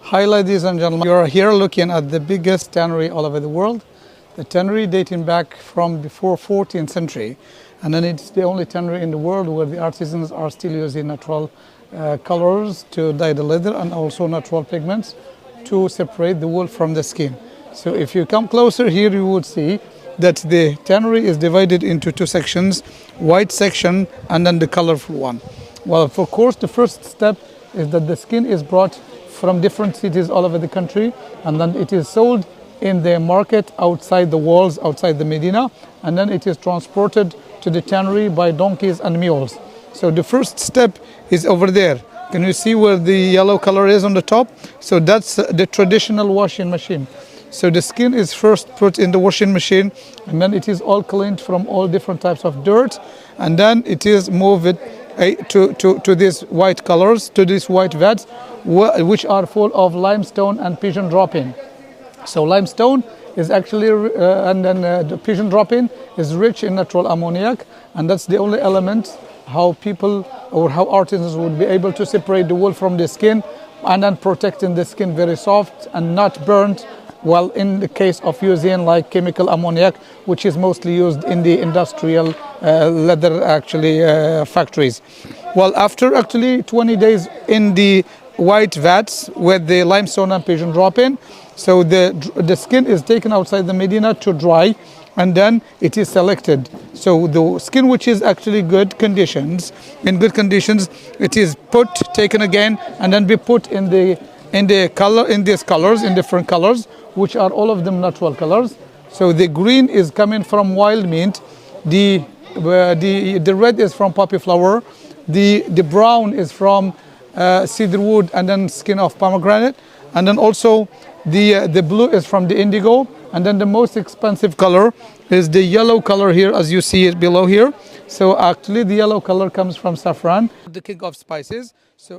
Hi ladies and gentlemen, you are here looking at the biggest tannery all over the world. The tannery dating back from before 14th century, and then it's the only tannery in the world where the artisans are still using natural colors to dye the leather and also natural pigments to separate the wool from the skin. So if you come closer here, you would see that the tannery is divided into two sections, white section and then the colorful one. Well, of course, the first step is that the skin is brought from different cities all over the country, and then it is sold in the market outside the walls, outside the Medina, and then it is transported to the tannery by donkeys and mules. So the first step is over there. Can you see where the yellow color is on the top? So that's the traditional washing machine. So the skin is first put in the washing machine, and then it is all cleaned from all different types of dirt, and then it is moved to these white colors, to these white vats, which are full of limestone and pigeon dropping. So limestone is actually, and then the pigeon dropping is rich in natural ammoniac, and that's the only element how people or how artisans would be able to separate the wool from the skin, and then protecting the skin very soft and not burnt. Well, in the case of using like chemical ammoniac, which is mostly used in the industrial leather factories. Well, after actually 20 days in the white vats with the limestone and pigeon dropping, so the skin is taken outside the Medina to dry, and then it is selected. So the skin which is actually in good conditions, it is taken again, and then be put in these colors, in different colors, which are all of them natural colors. So the green is coming from wild mint, the red is from poppy flower, the brown is from cedar wood and then skin of pomegranate, and then also the blue is from the indigo, and then the most expensive color is the yellow color here, as you see it below here. So actually the yellow color comes from saffron, the king of spices. So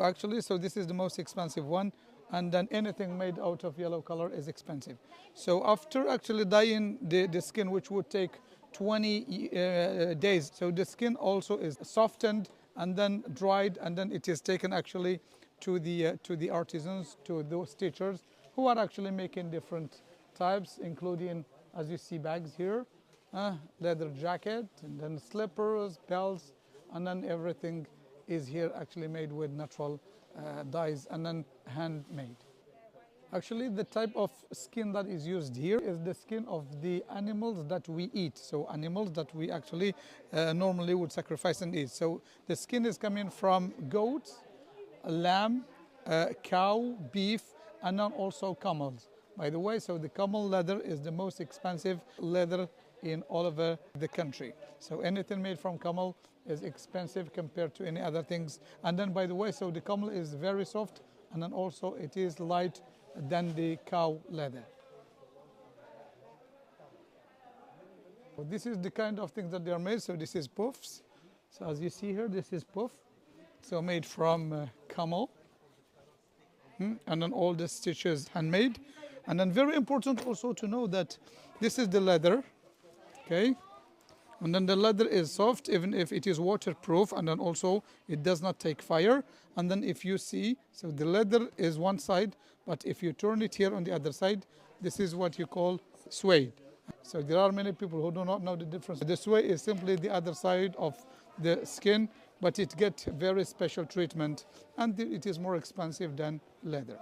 this is the most expensive one, and then anything made out of yellow color is expensive. So after actually dyeing the skin, which would take 20 days, so the skin also is softened and then dried, and then it is taken actually to the artisans, to those stitchers who are actually making different types, including, as you see, bags here, leather jacket, and then slippers, belts, and then everything is here actually made with natural dyes and then handmade. Actually, the type of skin that is used here is the skin of the animals that we eat. So animals that we actually normally would sacrifice and eat. So the skin is coming from goat, lamb, cow, beef, and then also camels. By the way, so the camel leather is the most expensive leather in all over the country. So anything made from camel is expensive compared to any other things. And then, by the way, so the camel is very soft, and then also it is light than the cow leather. So this is the kind of things that they are made. So this is puffs. So as you see here, this is puff. So made from camel. And then all the stitches handmade. And then very important also to know that this is the leather, okay? And then the leather is soft, even if it is waterproof, and then also it does not take fire. And then if you see, so the leather is one side, but if you turn it here on the other side, this is what you call suede. So there are many people who do not know the difference. The suede is simply the other side of the skin, but it gets very special treatment, and it is more expensive than leather.